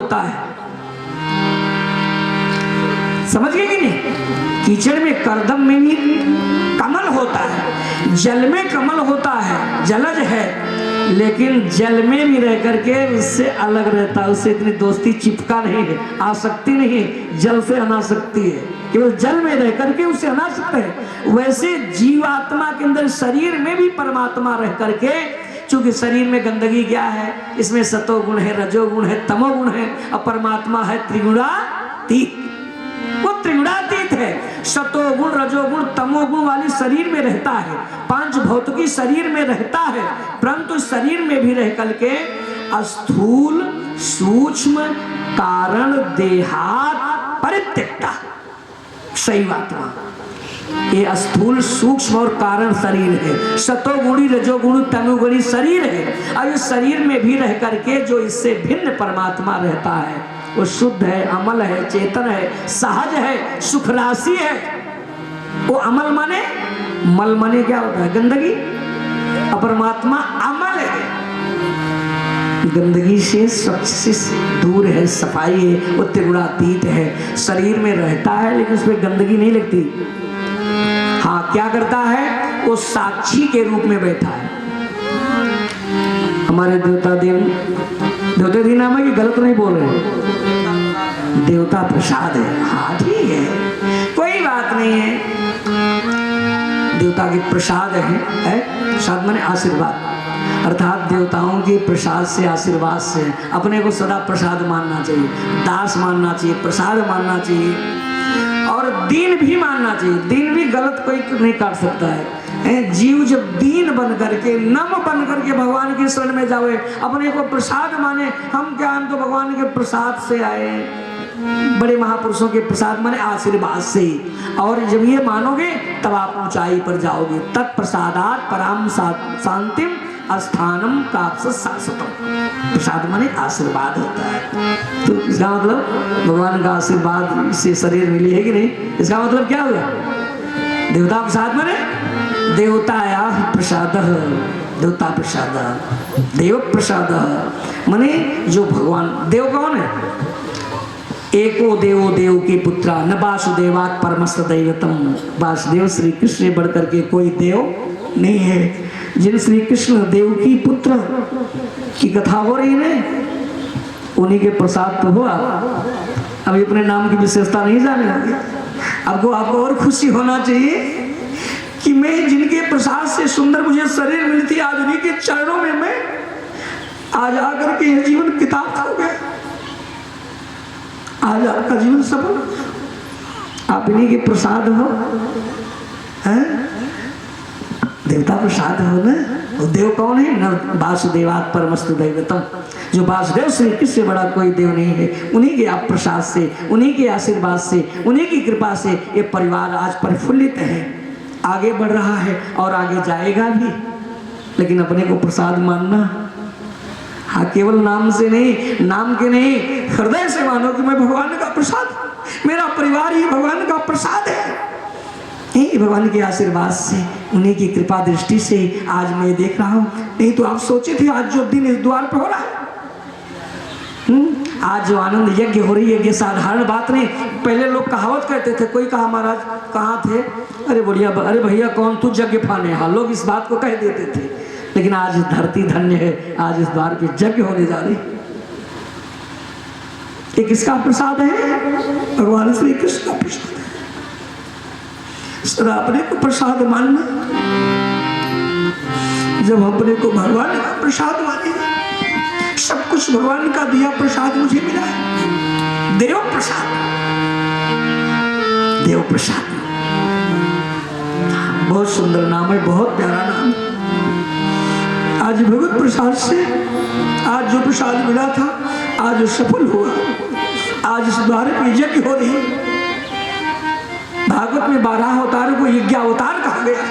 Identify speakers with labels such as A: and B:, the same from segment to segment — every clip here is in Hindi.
A: होता है, समझ गए कि नहीं? कीचड़ में करदम में भी कमल होता है, जल में कमल होता है, जलज है, लेकिन जल में भी रह करके उससे अलग रहता है, उससे इतनी दोस्ती चिपका नहीं है, आसक्ति नहीं है, जल से अनासक्ति है, केवल जल में रह करके उससे अनासक्त है। वैसे जीवात्मा के अंदर शरीर में भी परमात्मा रह करके, चूंकि शरीर में गंदगी क्या है, इसमें सतोगुण है, रजोगुण है, तमोगुण है, और परमात्मा है त्रिगुणातीत, वो त्रिगुणातीत है। सतोगुण रजोगुण तमोगुण वाली शरीर में रहता है, पांच भौतिकी शरीर में रहता है, परंतु शरीर में भी रह करके स्थूल सूक्ष्म कारण देहात परित्यक्ता शैवात्मा, ये स्थूल सूक्ष्म और कारण शरीर है, सतोगुणी रजोगुणी तमोगुणी शरीर है। और इस शरीर में भी रह करके जो इससे भिन्न परमात्मा रहता है, वो शुद्ध है, अमल है, चेतन है, सहज है, सुख राशि है। वो अमल माने, मल माने क्या होता है? गंदगी। परमात्मा अमल है, गंदगी से स्वच्छ से दूर है, सफाई है, वो त्रिगुणातीत है। शरीर में रहता है लेकिन उसमें गंदगी नहीं लगती। हाँ, क्या करता है? वो साक्षी के रूप में बैठा है। हमारे देवता दिन नाम है कि गलत नहीं बोल रहे? देवता प्रसाद है। हाँ ठीक है, कोई बात नहीं है, देवता के प्रसाद है। प्रसाद माने आशीर्वाद, अर्थात देवताओं के प्रसाद से, आशीर्वाद से अपने को सदा प्रसाद मानना चाहिए, दास मानना चाहिए, प्रसाद मानना चाहिए, और दीन भी मानना चाहिए। दीन भी गलत कोई नहीं काट सकता है। जीव जब दीन बन करके, नम बन करके भगवान की शरण में जावे, अपने को प्रसाद माने, हम क्या, हम तो भगवान के प्रसाद से आए, बड़े महापुरुषों के प्रसाद माने आशीर्वाद से ही। और जब ये मानोगे तब आप ऊंचाई पर जाओगे। तत्प्रसादात पराम शांतिम अस्थानम काप्स शाश्वतम। प्रसाद माने आशीर्वाद होता है। तो इसका मतलब भगवान का आशीर्वाद से शरीर मिली है कि नहीं? इसका मतलब क्या हुआ? देवता प्रसाद माने देवताया प्रसाद, देवता प्रसाद, देव प्रसाद माने जो भगवान। देव कौन है? एको देवो देव के पुत्रा न वासुदेवात् परमस्त दैवतम। वासुदेव श्री कृष्ण से बढ़कर के कोई देव नहीं है। जिन श्री कृष्ण देव की पुत्र की कथा हो रही है, उन्हीं के प्रसाद तो हुआ। अभी अपने नाम की विशेषता नहीं जाने होगी। आपको और खुशी होना चाहिए कि मैं जिनके प्रसाद से सुंदर मुझे शरीर मिलती, आज उन्हीं के चरणों में मैं आज आकर के यह जीवन किताब हो गया। आज आपका जीवन सफल, आप इन्हीं के प्रसाद हो, हैं? देवता प्रसाद हो ना। वो देव कौन है? न वासुदेवात् परमस्तु दैवतम। जो वासुदेव श्री कृष्ण से बड़ा कोई देव नहीं है। उन्हीं के आप प्रसाद से, उन्हीं के आशीर्वाद से, उन्हीं की कृपा से ये परिवार आज प्रफुल्लित है, आगे बढ़ रहा है और आगे जाएगा भी। लेकिन अपने को प्रसाद मानना, हाँ, केवल नाम से नहीं, नाम के नहीं, हृदय से मानो कि मैं भगवान का प्रसाद, मेरा परिवार ही भगवान का प्रसाद है। भगवान के आशीर्वाद से, उन्हीं की कृपा दृष्टि से आज मैं देख रहा हूँ। नहीं तो आप सोचे थे आज जो दिन इस द्वार पर हो रहा है, आज जो आनंद यज्ञ हो रही है, ये साधारण बात नहीं। पहले लोग कहावत कहते थे, कोई कहा महाराज कहाँ थे, अरे बढ़िया, अरे भैया कौन तू यज्ञ फाने। हाँ, लोग इस बात को कह देते थे। लेकिन आज धरती धन्य है, आज इस द्वार पे यज्ञ होने जा रही। ये किसका प्रसाद है? भगवान श्री कृष्ण का प्रसाद है। सदा अपने को प्रसाद मानना। जब अपने को भगवान का प्रसाद मानेगा, सब कुछ भगवान का दिया प्रसाद मुझे मिला है, देव प्रसाद, देव प्रसाद। बहुत सुंदर नाम है, बहुत प्यारा नाम। आज भगवत प्रसाद से आज जो प्रसाद मिला था, आज सफल हुआ। आज इस द्वार पे यज्ञ हो रही। भागवत में 12 अवतारों को यज्ञ अवतार कहा गया।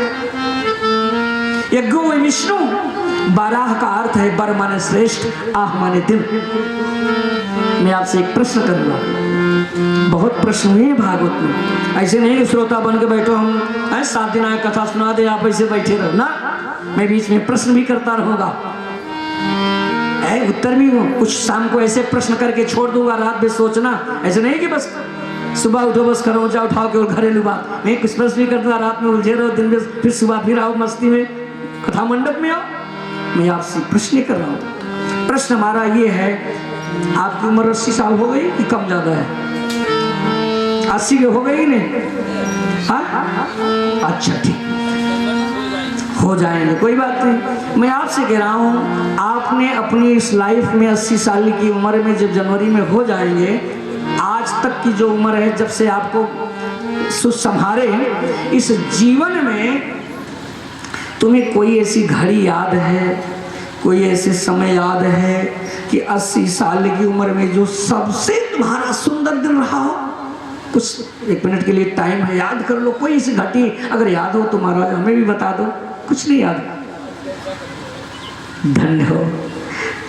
A: यज्ञो में विष्णु, 12 का अर्थ है बर माने श्रेष्ठ, आह माने दिल। मैं आपसे एक प्रश्न करूंगा, बहुत प्रश्न हुए भागवत में। ऐसे नहीं कि श्रोता बन के बैठो, हम 7 दिन आए कथा सुना दे, आप ऐसे बैठे रहो ना। मैं बीच में प्रश्न भी करता रहूंगा। है उत्तर भी हूँ। कुछ शाम को ऐसे प्रश्न करके छोड़ दूंगा, रात में सोचना। ऐसे नहीं कि बस सुबह उठो बस करो ऊँचा उठाओ के और घरेलू बात। मैं कुछ प्रश्न भी करता, रात में उलझे रहो, दिन में फिर सुबह फिर आओ मस्ती में, कथा मंडप में आओ। मैं आपसे प्रश्न कर रहा हूँ। प्रश्न हमारा ये है, आपकी उम्र 80 साल हो गई कि कम ज्यादा है? 80 के हो गई नहीं? हाँ अच्छा ठीक, हो जाएंगे, कोई बात नहीं। मैं आपसे कह रहा हूँ, आपने अपनी इस लाइफ में 80 साल की उम्र में जब जनवरी में हो जाएंगे, आज तक की जो उम्र है जब से आपको संभारे, इस जीवन में तुम्हें कोई ऐसी घड़ी याद है, कोई ऐसे समय याद है कि 80 साल की उम्र में जो सबसे तुम्हारा सुंदर दिन रहा हो? कुछ 1 मिनट के लिए टाइम है, याद कर लो। कोई ऐसी घटी अगर याद हो तो महाराज हमें भी बता दो। कुछ नहीं याद? धन्य हो,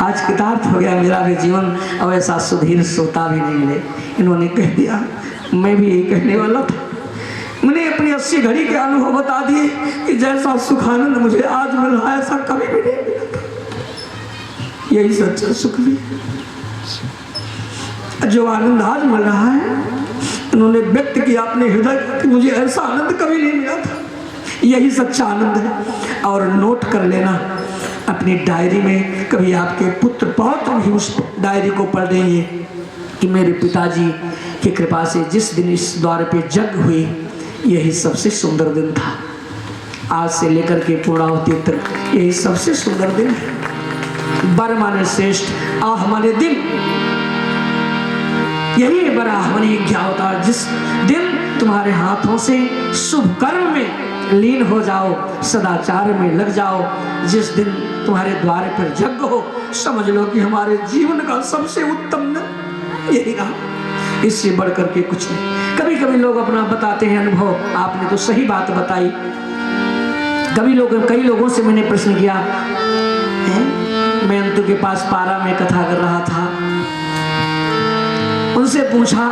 A: आज कृतार्थ हो गया मेरा भी जीवन। अब ऐसा सुधीर श्रोता भी नहीं मिले। इन्होंने कह दिया, मैं भी यही कहने वाला था। मैंने अपनी 80 घड़ी के अनुभव बता दिए कि जैसा सुख आनंद मुझे आज मिल रहा है ऐसा कभी भी नहीं मिला था। यही सच्चा सुख भी जो आनंद आज मिल रहा है, उन्होंने व्यक्त किया अपने हृदय कि मुझे ऐसा आनंद कभी नहीं मिला था। यही सच्चा आनंद है। और नोट कर लेना अपनी डायरी में, कभी आपके पुत्र पौत्र भी उस डायरी को पढ़ देंगे कि मेरे पिताजी की कृपा से जिस दिन इस द्वार पे यज्ञ हुई, यही सबसे सुंदर दिन था। आज से लेकर के पूर्णाहुति तक यही सबसे सुंदर दिन है। बर माने श्रेष्ठ, आह माने दिन, यही है बड़ा हमारी यज्ञ अवतार। जिस दिन तुम्हारे हाथों से शुभ कर्म में लीन हो जाओ, सदाचार में लग जाओ, जिस दिन तुम्हारे द्वार पर यज्ञ हो, समझ लो कि हमारे जीवन का सबसे उत्तम दिन यही रहा। इससे बढ़कर के कुछ नहीं। कभी कभी लोग अपना बताते हैं अनुभव, आपने तो सही बात बताई। कई लोगों से मैंने प्रश्न किया, मैं अंतु के पास पारा में कथा कर रहा था, उनसे पूछा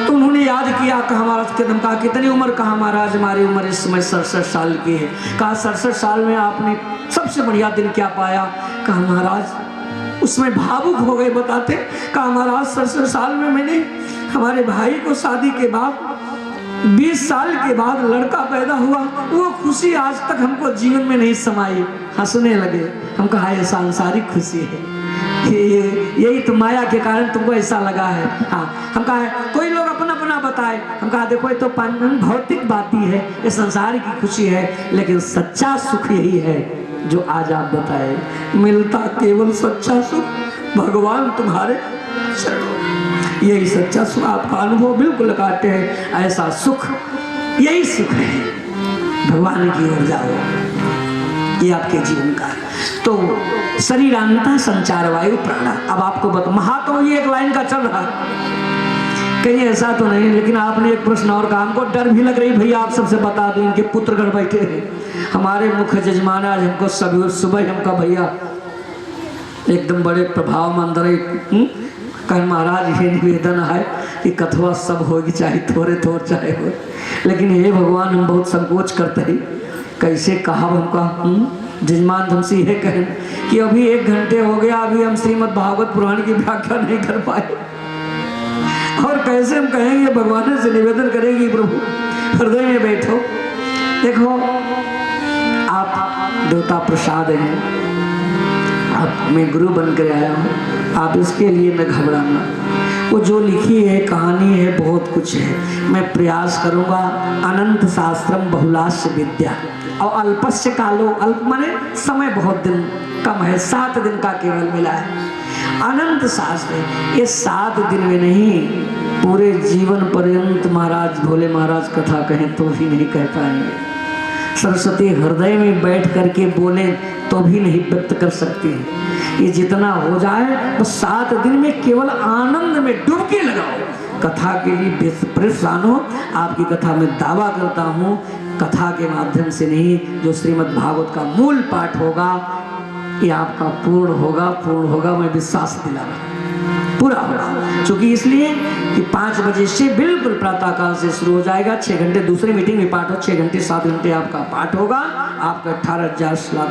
A: तो उन्होंने याद किया। कहा महाराज कदम, कहा कितनी उम्र? कहा महाराज हमारी उम्र इस समय 67 साल की है। कहा 67 साल में आपने सबसे बढ़िया दिन क्या पाया? कहा महाराज उसमें भावुक हो गए बताते। कहा महाराज 67 साल में मैंने हमारे भाई को शादी के बाद 20 साल के बाद लड़का पैदा हुआ, वो खुशी आज तक हमको जीवन में नहीं समाई। हंसने लगे। हम कहा ये सांसारिक खुशी है, यही तो माया के कारण तुमको ऐसा लगा है। हाँ, हम कहा कोई लोग अपना अपना बताए। हम कहा देखो ये तो भौतिक बात ही है, ये संसार की खुशी है, लेकिन सच्चा सुख यही है जो आज आप बताए। मिलता केवल सच्चा सुख भगवान तुम्हारे चरणों, यही सच्चा सुख। आपका अनुभव बिल्कुल काटे हैं, ऐसा सुख यही सुख है। भगवान की ओर जाओ, ये आपके जीवन का। तो शरीरांता संचार वायु प्राणा। अब आपको बता, महा तो ये एक लाइन का चल रहा है, कहीं ऐसा तो नहीं। लेकिन आपने एक प्रश्न और कहा, हमको डर भी लग रही भैया आप सबसे बता दो, इनके पुत्र घर बैठे हैं हमारे मुख्य जजमान। आज हमको सुबह हमका भैया एकदम बड़े प्रभाव में अंदर कहीं महाराज ये निवेदन है कि कथवा सब होगी, चाहे थोड़े थोड़े चाहे हो, लेकिन हे भगवान हम बहुत संकोच करते हैं कैसे कहा। हमका जजमान हमसे यह कहें कि अभी 1 घंटे हो गया, अभी हम श्रीमद् भागवत पुराण की व्याख्या नहीं कर पाए, और कैसे हम कहेंगे? भगवान से निवेदन करेंगे प्रभु हृदय में बैठो। देखो आप देवता प्रसाद हैं, आप मैं गुरु बनकर आया हूँ, आप इसके लिए न घबराना। वो जो लिखी है कहानी है, बहुत कुछ है। मैं प्रयास करूँगा। अनंत शास्त्रम बहुलास्य विद्या और अल्पस्य कालो, अल्प माने समय बहुत दिन कम है, 7 दिन का केवल मिला है। अनंत शास्त्र, ये 7 दिन में नहीं, पूरे जीवन पर्यंत महाराज भोले महाराज कथा कहें तो भी नहीं कह पाएंगे। सरस्वती हृदय में बैठ करके बोले तो भी नहीं व्यक्त कर सकती है। ये जितना हो जाए बस 7 दिन में केवल आनंद में डुबकी लगाओ। कथा के लिए परेशान हो, आपकी कथा में दावा करता हूँ, कथा के माध्यम से नहीं, जो श्रीमद् भागवत का मूल पाठ होगा ये आपका पूर्ण होगा, मैं विश्वास दिला रहा हूं। पूरा होगा। क्योंकि इसलिए कि 5 बजे से बिल्कुल प्रातःकाल से शुरू हो जाएगा। 6 घंटे दूसरी मीटिंग में पाठ हो, 6 घंटे 7 घंटे आपका पाठ होगा। आपका 18,000 श्लोक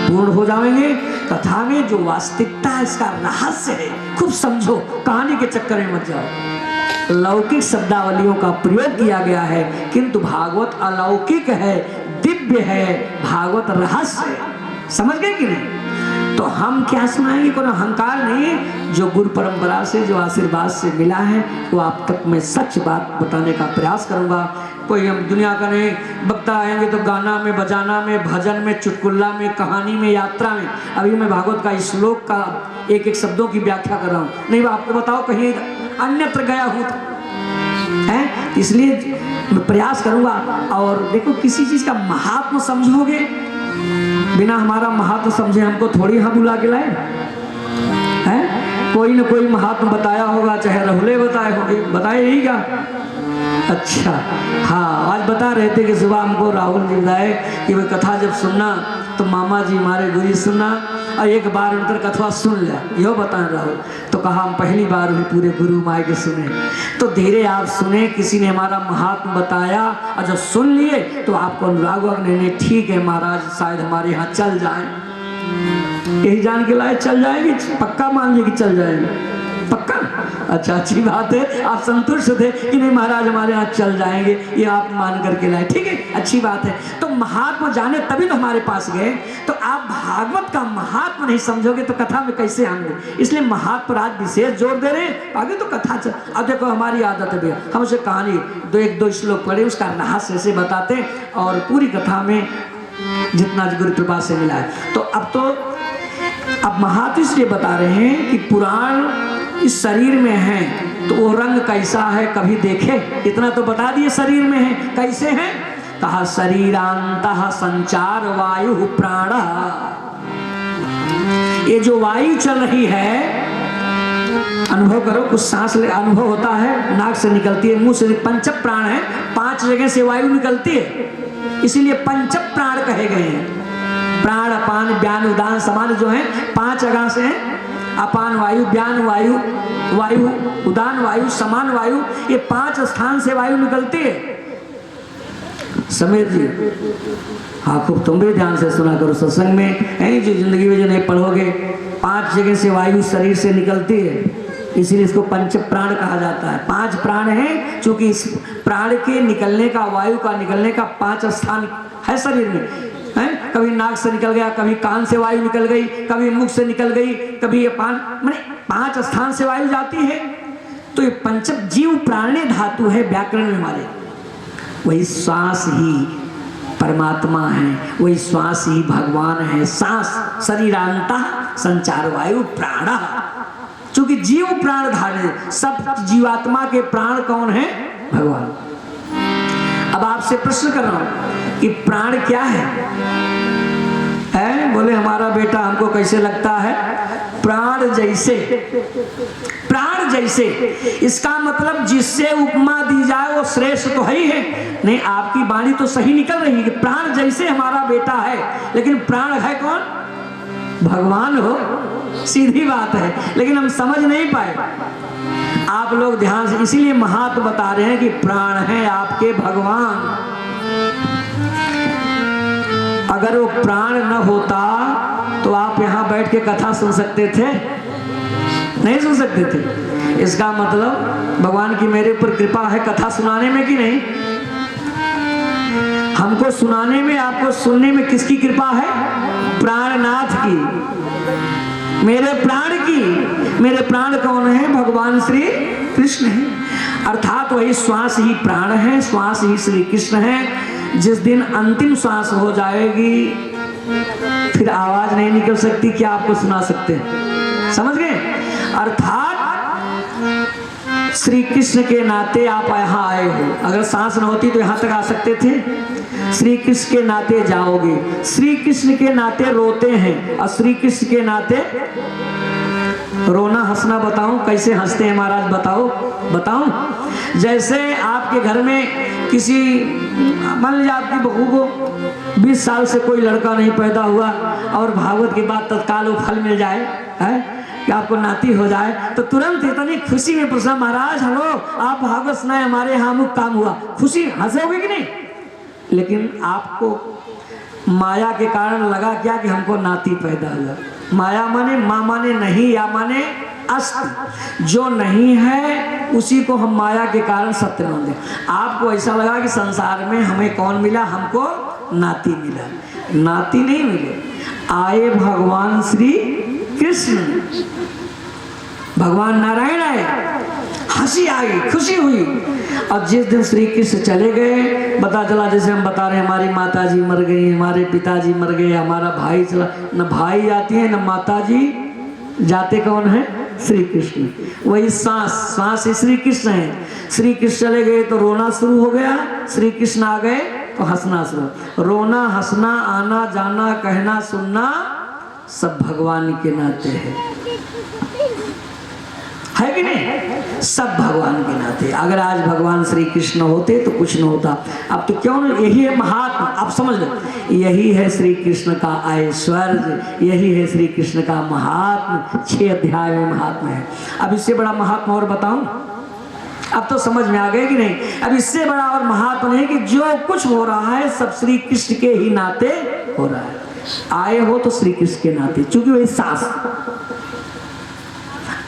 A: पूर्ण हो जाएंगे। कथा में जो वास्तविकता है, इसका रहस्य है, खूब समझो, कहानी के चक्कर में मत जाओ। लौकिक शब्दावलियों का प्रयोग किया गया है, किंतु भागवत अलौकिक है, दिव्य है, भागवत रहस्य है। समझ गए कि नहीं? तो हम क्या सुनाएंगे? कोई अहंकार नहीं है, जो गुरु परंपरा से, जो आशीर्वाद से मिला है, वो आप तक मैं सच बात बताने का प्रयास करूंगा। कोई हम दुनिया का नहीं वक्ता आएंगे तो गाना में, बजाना में, भजन में, चुटकुल्ला में, कहानी में, यात्रा में। अभी मैं भागवत का इस श्लोक का एक एक शब्दों की व्याख्या कर रहा हूँ। नहीं आपको बताओ कहीं अन्यत्र गया हूँ है, इसलिए मैं प्रयास करूंगा। और देखो, किसी चीज का महात्म समझोगे, बिना हमारा महात्म समझे हमको थोड़ी यहाँ बुला के लाए हैं। कोई न कोई महात्म बताया होगा, चाहे राहुले बताए होंगे, बताए यही क्या? अच्छा हाँ, आज बता रहे थे कि सुबह हमको राहुल जी बताए कि वह कथा जब सुनना तो मामा जी हमारे गुरु सुनना और एक बार उनकर कथा सुन लिया, यो बताएं राहुल। तो कहा हम पहली बार भी पूरे गुरु माई के सुने। तो धीरे आप सुने, किसी ने हमारा महात्म बताया और जब सुन लिए तो आपको अनुराग हुआ, नहीं ठीक है महाराज, शायद हमारे यहाँ चल जाए। यही जान के लाए चल जाएंगे, पक्का मान लीजिए कि चल जाएंगे, पक्का। अच्छा, अच्छी बात है, आप संतुष्ट थे कि नहीं महाराज हमारे यहाँ चल जाएंगे, ये आप मान करके लाए, ठीक है, अच्छी बात है। तो महात्मा जाने तभी तो हमारे पास गए। तो आप भागवत का महात्मा नहीं समझोगे तो कथा में कैसे आएंगे? इसलिए महात्मा पर आज विशेष जोर दे रहे हैं, आगे तो कथा चल। अब देखो हमारी आदत है भैया, हम उसे कहानी दो श्लोक पढ़े, उसका रहस्य से बताते और पूरी कथा में जितना गुरु कृपा से मिला है। तो अब महात्मा इसलिए बता रहे हैं कि पुराण इस शरीर में है, तो वो रंग कैसा है कभी देखे? इतना तो बता दिए शरीर में है, कैसे है? कहा शरीरांतः संचार वायु प्राण। ये जो वायु चल रही है, अनुभव करो, कुछ सांस ले अनुभव होता है, नाक से निकलती है, मुंह से, पंच प्राण है, 5 जगह से वायु निकलती है, इसीलिए पंच प्राण कहे गए हैं। प्राण, अपान, व्यान, उदान, समान जो है 5 जगह से हैं। अपान वायु, व्यान वायु, वायु उदान वायु, समान वायु, ये 5 स्थान से वायु निकलती है। समीर जी, हाँ खूब तुम भी ध्यान से सुना करो सत्संग में, है जो जिंदगी में जो नहीं पढ़ोगे, 5 जगह से वायु शरीर से निकलती है, इसीलिए इसको पंच प्राण कहा जाता है। 5 प्राण हैं, क्योंकि इस प्राण के निकलने का, वायु का निकलने का 5 स्थान है शरीर में, है? कभी नाक से निकल गया, कभी कान से वायु निकल गई, कभी मुख से निकल गई, कभी ये माने 5 स्थान से वायु जाती है। तो ये पंच जीव प्राणे धातु है व्याकरण में हमारे, वही श्वास ही परमात्मा है, वही श्वास ही भगवान है। सांस शरीरांतः संचार वायु प्राण, क्योंकि जीव प्राण धारे, सब जीवात्मा के प्राण कौन है? भगवान। अब आपसे प्रश्न कर रहा हूं कि प्राण क्या है? बोले हमारा बेटा हमको कैसे लगता है? प्राण जैसे, प्राण जैसे, इसका मतलब जिससे उपमा दी जाए वो श्रेष्ठ तो है ही है। नहीं, आपकी वाणी तो सही निकल रही है कि प्राण जैसे हमारा बेटा है, लेकिन प्राण है कौन? भगवान हो, सीधी बात है, लेकिन हम समझ नहीं पाए। आप लोग ध्यान से, इसीलिए महात्मा बता रहे हैं कि प्राण है आपके भगवान। अगर वो प्राण न होता तो आप यहाँ बैठ के कथा सुन सकते थे? नहीं सुन सकते थे। इसका मतलब भगवान की मेरे ऊपर कृपा है कथा सुनाने में कि नहीं? हमको सुनाने में, आपको सुनने में किसकी कृपा है? प्राणनाथ की, मेरे प्राण की। मेरे प्राण कौन है? भगवान श्री कृष्ण है, अर्थात वही श्वास ही प्राण है, श्वास ही श्री कृष्ण है। जिस दिन अंतिम श्वास हो जाएगी फिर आवाज नहीं निकल सकती, क्या आपको सुना सकते हैं? समझ गए? अर्थात श्री कृष्ण के नाते आप यहाँ आए हो। अगर सांस न होती तो यहाँ तक आ सकते थे? श्री कृष्ण के नाते जाओगे, श्री कृष्ण के नाते रोते हैं, और श्री कृष्ण के नाते रोना हंसना बताऊं कैसे हंसते हैं महाराज? बताऊं? जैसे आपके घर में किसी, मान लीजिए आपकी बहू को 20 साल से कोई लड़का नहीं पैदा हुआ और भागवत के बाद तत्काल वो फल मिल जाए, है? कि आपको नाती हो जाए, तो तुरंत इतनी खुशी में पूछा, महाराज हेलो आप भागवत सुनाए, हमारे यहाँ अमुक काम हुआ, खुशी हंसोगे कि नहीं? लेकिन आपको माया के कारण लगा क्या कि हमको नाती पैदा हुआ। माया माने माँ माने नहीं, या माने अस्त, जो नहीं है उसी को हम माया के कारण सत्य मान दें। आपको ऐसा लगा कि संसार में हमें कौन मिला, हमको नाती मिला। नाती नहीं मिले, आए भगवान श्री कृष्ण, भगवान नारायण आए, हंसी आ गई, खुशी हुई। और जिस दिन श्री कृष्ण चले गए, पता चला जैसे हम बता रहे हैं, हमारी माता जी मर गई, हमारे पिताजी मर गए, हमारा भाई चला, न भाई जाती है न माता जी जाते, कौन है? श्री कृष्ण। वही सांस श्री कृष्ण है। श्री कृष्ण चले गए तो रोना शुरू हो गया, श्री कृष्ण आ गए तो हंसना शुरू। रोना हंसना आना जाना कहना सुनना सब भगवान के नाते है कि नहीं? सब भगवान के नाते। अगर आज भगवान श्री कृष्ण होते तो कुछ न होता। अब तो क्यों नहीं, यही है महात्मा। आप समझ लो, यही है श्री कृष्ण का ऐश्वर्य, यही है श्री कृष्ण का महात्मा। 6 अध्याय में महात्मा है। अब इससे बड़ा महात्मा और बताऊं? अब तो समझ में आ गए कि नहीं? अब इससे बड़ा और महात्मा नहीं कि जो कुछ हो रहा है सब श्री कृष्ण के ही नाते हो रहा है। आए हो तो श्री कृष्ण के नाते, चूंकि वही सांस।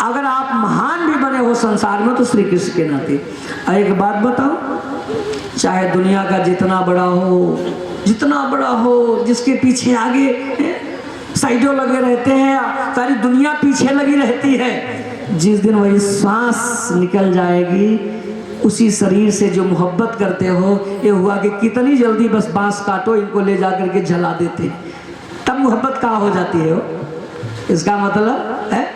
A: अगर आप महान भी बने हो संसार में तो श्री कृष्ण के नाते। एक बात बताओ, चाहे दुनिया का जितना बड़ा हो, जिसके पीछे आगे साइडों लगे रहते हैं, सारी दुनिया पीछे लगी रहती है, जिस दिन वही सांस निकल जाएगी, उसी शरीर से जो मोहब्बत करते हो, ये हुआ कि कितनी जल्दी बस बांस काटो, इनको ले जाकर के जला देते, तब मोहब्बत कहाँ हो जाती है? इसका मतलब है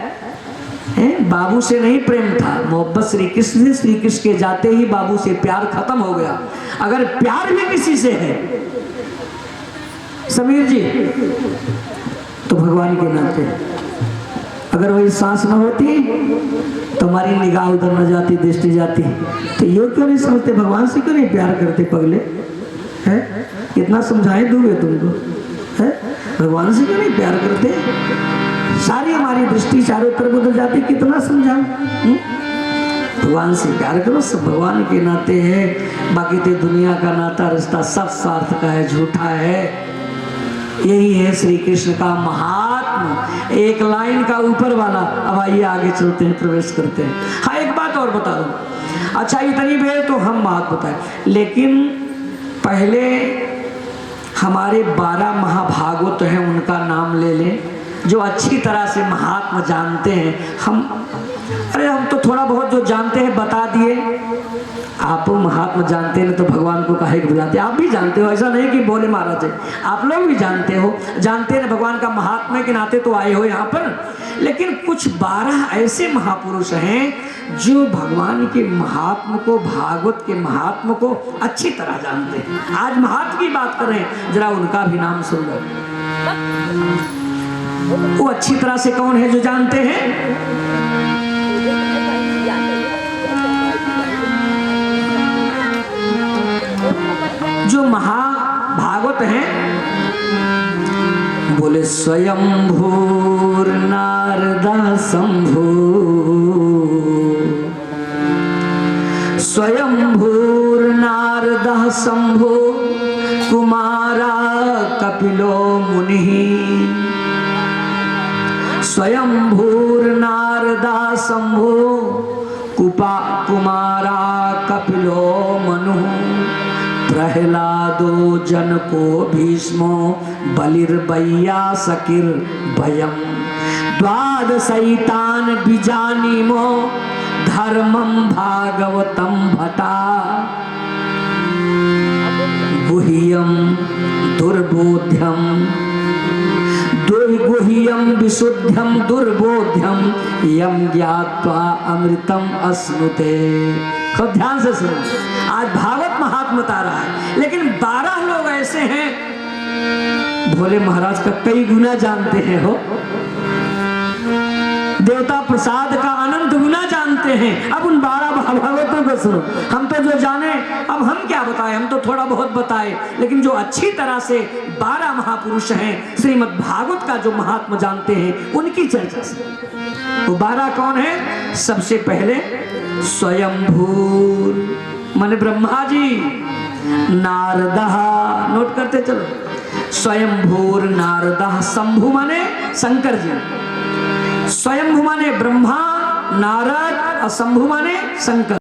A: बाबू से नहीं प्रेम था, मोहब्बत श्री कृष्ण से। श्री कृष्ण के जाते ही बाबू से प्यार खत्म हो गया। अगर प्यार भी किसी से है समीर जी, तो भगवान के नाते। अगर वही सांस न होती तो हमारी निगाह उधर न जाती, दृष्टि जाती। तो ये क्यों नहीं समझते, भगवान से क्यों नहीं प्यार करते? पगले है, कितना समझाए दूंगे तुमको, है भगवान से क्यों नहीं प्यार करते? सारी हमारी दृष्टि चारों तरफ उधर जाती, कितना समझाओ? भगवान से प्यार करो, सब भगवान के नाते है। बाकी तो दुनिया का नाता रिश्ता सब स्वार्थ का है, झूठा है। यही है श्री कृष्ण का महात्मा, एक लाइन का ऊपर वाला। अब आइए आगे चलते हैं, प्रवेश करते हैं। हाँ, एक बात और बता दूं। अच्छा, इतनी बेर तो हम बात बताए, लेकिन पहले हमारे 12 महाभागवत हैं, उनका नाम ले लें, जो अच्छी तरह से महात्मा जानते हैं। हम तो थोड़ा बहुत जो जानते हैं बता दिए। आप महात्मा जानते हैं तो भगवान को काहे बुलाते? आप भी जानते हो, ऐसा नहीं कि बोले महाराज है, आप लोग भी जानते हो। जानते हैं भगवान का महात्मा के नाते तो आए हो यहाँ पर। लेकिन कुछ 12 ऐसे महापुरुष हैं जो भगवान के महात्मा को, भागवत के महात्मा को अच्छी तरह जानते हैं। आज महात्मा की बात करें, जरा उनका भी नाम सुन लो। वो अच्छी तरह से कौन है जो जानते हैं? जो महाभागवत हैं, बोले स्वयंभूर नारदा शंभु, स्वयंभूर नारदा शंभु, कुमारा कपिलो मुनिः, स्वयंभूर नारदा शंभु, कुमारा कपिलो मनु, प्रहलादो जनको भीष्मो, बलिर्बय्या सकिर भयम, द्वादशैतान बीजानीमो, धर्मम भागवतम भटा, गुह्यम दुर्बोध्यम, दुर्गुह्यम विशुद्धम दुर्बोध्यम, यम ज्ञात्वा अमृतम अश्नुते। खूब ध्यान से सुनो, आज भागवत महात्मा बता रहा है, लेकिन 12 लोग ऐसे हैं भोले महाराज का कई गुना जानते हैं हो, देवता प्रसाद का अनंत गुना जानते हैं। अब उन 12 महाभारतों को सुनो। हम तो जो जाने, अब हम क्या बताएं, हम तो थोड़ा बहुत बताए, लेकिन जो अच्छी तरह से 12 महापुरुष हैं श्रीमद् भागवत का जो महात्मा जानते हैं उनकी चर्चा से। वो 12 कौन है? सबसे पहले स्वयंभूर माने ब्रह्मा जी, नारदः, नोट करते चलो, स्वयंभूर नारदः, शंभु माने शंकर जी, स्वयंभू माने ब्रह्मा, नारद और शंभु माने शंकर।